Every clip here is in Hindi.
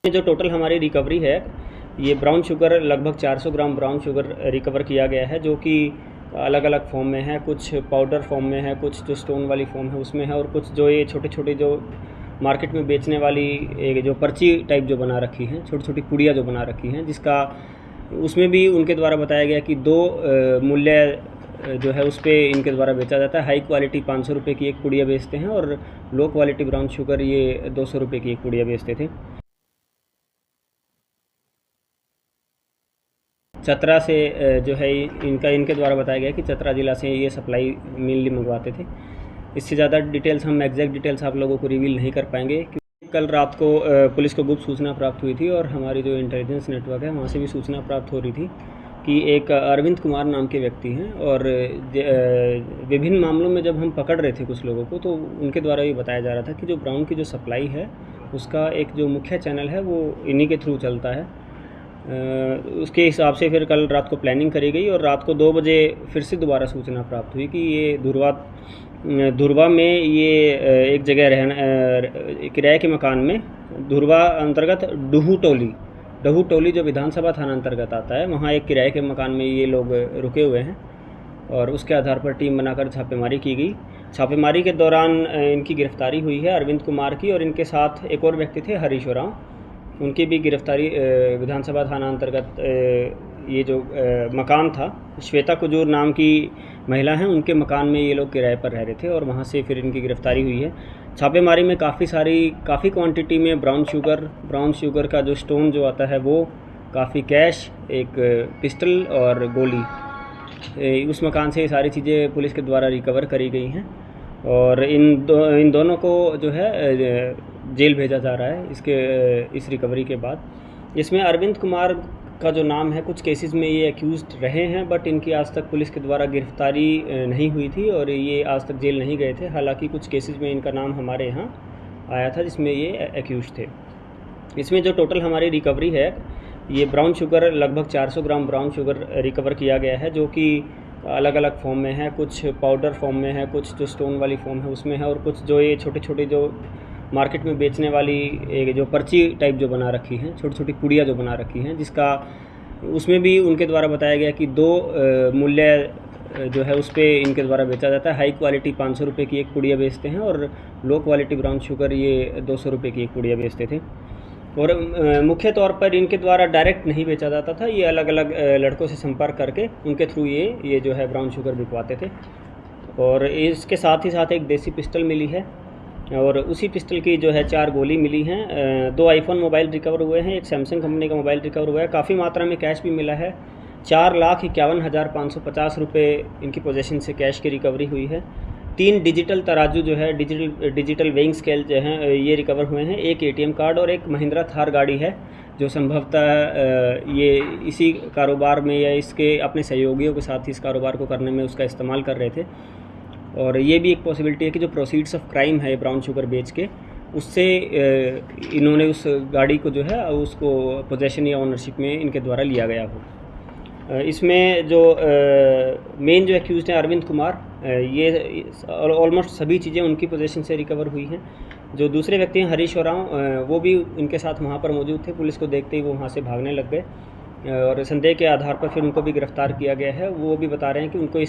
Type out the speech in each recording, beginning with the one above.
जो टोटल हमारी रिकवरी है, ये ब्राउन शुगर लगभग 400 ग्राम ब्राउन शुगर रिकवर किया गया है, जो कि अलग अलग फॉर्म में है। कुछ पाउडर फॉर्म में है, कुछ जो स्टोन वाली फॉर्म है उसमें है, और कुछ जो ये छोटे छोटे जो मार्केट में बेचने वाली एक जो पर्ची टाइप जो बना रखी हैं, छोटी छोटी पुड़िया जो बना रखी हैं, जिसका उसमें भी उनके द्वारा बताया गया कि दो मूल्य जो है उस पर इनके द्वारा बेचा जाता है। हाई क्वालिटी 500 रुपये की एक पुड़िया बेचते हैं और लो क्वालिटी ब्राउन शुगर ये 200 रुपये की एक पुड़िया बेचते थे। चतरा से जो है इनके द्वारा बताया गया कि चतरा ज़िला से ये सप्लाई मेनली मंगवाते थे। इससे ज़्यादा डिटेल्स हम एग्जैक्ट डिटेल्स आप लोगों को रिवील नहीं कर पाएंगे, क्योंकि कल रात को पुलिस को गुप्त सूचना प्राप्त हुई थी और हमारी जो इंटेलिजेंस नेटवर्क है वहाँ से भी सूचना प्राप्त हो रही थी कि एक अरविंद कुमार नाम के व्यक्ति हैं, और विभिन्न मामलों में जब हम पकड़ रहे थे कुछ लोगों को, तो उनके द्वारा ये बताया जा रहा था कि जो ब्राउन की जो सप्लाई है उसका एक जो मुख्य चैनल है वो इन्हीं के थ्रू चलता है। उसके हिसाब से फिर कल रात को प्लानिंग करी गई और रात को 2 बजे फिर से दोबारा सूचना प्राप्त हुई कि ये धुरवा में ये एक जगह किराए के मकान में, धुरवा अंतर्गत डहू टोली जो विधानसभा थाना अंतर्गत आता है, वहाँ एक किराए के मकान में ये लोग रुके हुए हैं, और उसके आधार पर टीम बनाकर छापेमारी की गई। छापेमारी के दौरान इनकी गिरफ्तारी हुई है अरविंद कुमार की, और इनके साथ एक और व्यक्ति थे हरीश ओरांव, उनकी भी गिरफ्तारी विधानसभा थाना अंतर्गत ये जो मकान था, श्वेता कुजूर नाम की महिला हैं, उनके मकान में ये लोग किराए पर रह रहे थे, और वहाँ से फिर इनकी गिरफ्तारी हुई है। छापेमारी में काफ़ी क्वांटिटी में ब्राउन शुगर का जो स्टोन जो आता है वो, काफ़ी कैश, एक पिस्टल और गोली, उस मकान से ये सारी चीज़ें पुलिस के द्वारा रिकवर करी गई हैं, और इन दोनों को जो है जेल भेजा जा रहा है इस रिकवरी के बाद। इसमें अरविंद कुमार का जो नाम है, कुछ केसेस में ये एक्यूज्ड रहे हैं, बट इनकी आज तक पुलिस के द्वारा गिरफ्तारी नहीं हुई थी और ये आज तक जेल नहीं गए थे। हालांकि कुछ केसेस में इनका नाम हमारे यहाँ आया था जिसमें ये एक्यूज्ड थे। इसमें जो टोटल हमारी रिकवरी है, ये ब्राउन शुगर लगभग 400 ग्राम ब्राउन शुगर रिकवर किया गया है, जो कि अलग अलग फॉर्म में है। कुछ पाउडर फॉर्म में है, कुछ जो स्टोन वाली फॉर्म है उसमें है, और कुछ जो ये छोटे छोटे जो मार्केट में बेचने वाली एक जो पर्ची टाइप जो बना रखी हैं, छोटी छोटी पुड़िया जो बना रखी हैं, जिसका उसमें भी उनके द्वारा बताया गया कि दो मूल्य जो है उस पर इनके द्वारा बेचा जाता है। हाई क्वालिटी 500 रुपये की एक पुड़िया बेचते हैं और लो क्वालिटी ब्राउन शुगर ये 200 रुपये की एक पुड़िया बेचते थे। और मुख्य तौर पर इनके द्वारा डायरेक्ट नहीं बेचा जाता था, ये अलग अलग लड़कों से संपर्क करके उनके थ्रू ये जो है ब्राउन शुगर बिकवाते थे। और इसके साथ ही साथ एक देसी पिस्टल मिली है, और उसी पिस्टल की जो है 4 गोली मिली हैं। 2 आईफोन मोबाइल रिकवर हुए हैं, एक सैमसंग कंपनी का मोबाइल रिकवर हुआ है। काफ़ी मात्रा में कैश भी मिला है। 4,51,550 रुपये इनकी पोजीशन से कैश की रिकवरी हुई है। 3 डिजिटल तराजू जो है, डिजिटल वेइंग स्केल जो हैं ये रिकवर हुए हैं। एक एटीएम कार्ड और एक महिंद्रा थार गाड़ी है, जो संभवतः ये इसी कारोबार में या इसके अपने सहयोगियों के साथ इस कारोबार को करने में उसका इस्तेमाल कर रहे थे। और ये भी एक पॉसिबिलिटी है कि जो प्रोसीड्स ऑफ क्राइम है ब्राउन शुगर बेच के, उससे इन्होंने उस गाड़ी को जो है उसको पोजेशन या ओनरशिप में इनके द्वारा लिया गया हो। इसमें जो मेन जो एक्यूज्ड हैं अरविंद कुमार, ये ऑलमोस्ट सभी चीज़ें उनकी पोजीशन से रिकवर हुई हैं। जो दूसरे व्यक्ति हैं हरीश ओरांव, वो भी इनके साथ वहाँ पर मौजूद थे। पुलिस को देखते ही वो वहाँ से भागने लग गए, और संदेह के आधार पर फिर उनको भी गिरफ्तार किया गया है। वो भी बता रहे हैं कि उनको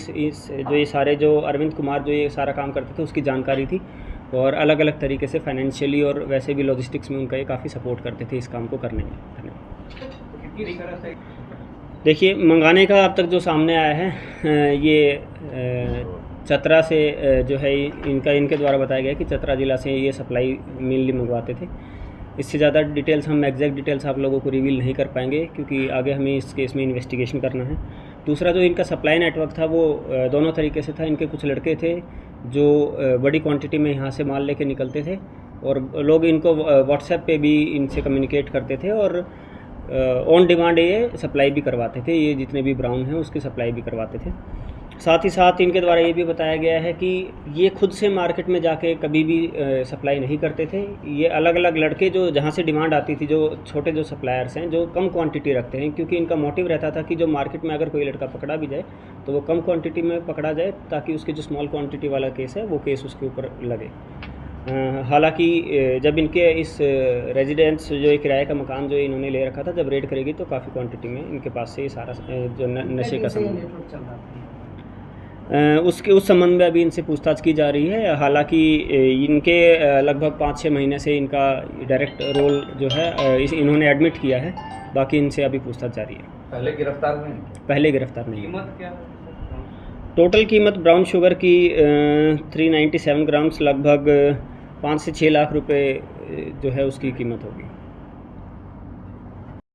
जो अरविंद कुमार जो ये सारा काम करते थे उसकी जानकारी थी, और अलग अलग तरीके से फाइनेंशियली और वैसे भी लॉजिस्टिक्स में उनका ये काफ़ी सपोर्ट करते थे इस काम को करने में। धन्यवाद। देखिए, मंगाने का अब तक जो सामने आया है, ये चतरा से जो है इनके द्वारा बताया गया कि चतरा ज़िला से ये सप्लाई मेनली मंगवाते थे। इससे ज़्यादा डिटेल्स हम एग्जैक्ट डिटेल्स आप लोगों को रिवील नहीं कर पाएंगे, क्योंकि आगे हमें इस केस में इन्वेस्टिगेशन करना है। दूसरा जो इनका सप्लाई नेटवर्क था वो दोनों तरीके से था। इनके कुछ लड़के थे जो बड़ी क्वांटिटी में यहाँ से माल लेके निकलते थे, और लोग इनको व्हाट्सएप पे भी इनसे कम्युनिकेट करते थे, और ऑन डिमांड ये सप्लाई भी करवाते थे। ये जितने भी ब्राउन हैं उसकी सप्लाई भी करवाते थे। साथ ही साथ इनके द्वारा ये भी बताया गया है कि ये खुद से मार्केट में जाके कभी भी सप्लाई नहीं करते थे। ये अलग अलग लड़के जो जहाँ से डिमांड आती थी, जो छोटे जो सप्लायर्स हैं जो कम क्वांटिटी रखते हैं, क्योंकि इनका मोटिव रहता था कि जो मार्केट में अगर कोई लड़का पकड़ा भी जाए तो वो कम क्वांटिटी में पकड़ा जाए, ताकि उसके जो स्मॉल क्वांटिटी वाला केस है वो केस उसके ऊपर लगे। हालांकि जब इनके इस रेजिडेंस जो एक किराए का मकान जो इन्होंने ले रखा था, जब रेड करेगी तो काफ़ी क्वांटिटी में इनके पास से ये सारा जो नशे का सामान उसके उस संबंध में अभी इनसे पूछताछ की जा रही है। हालांकि इनके लगभग 5-6 महीने से इनका डायरेक्ट रोल जो है इन्होंने एडमिट किया है। बाकी इनसे अभी पूछताछ जारी है। पहले गिरफ्तार नहीं। कीमत क्या है? टोटल कीमत ब्राउन शुगर की 397 ग्राम्स लगभग 5 से 6 लाख रुपए जो है उसकी कीमत होगी।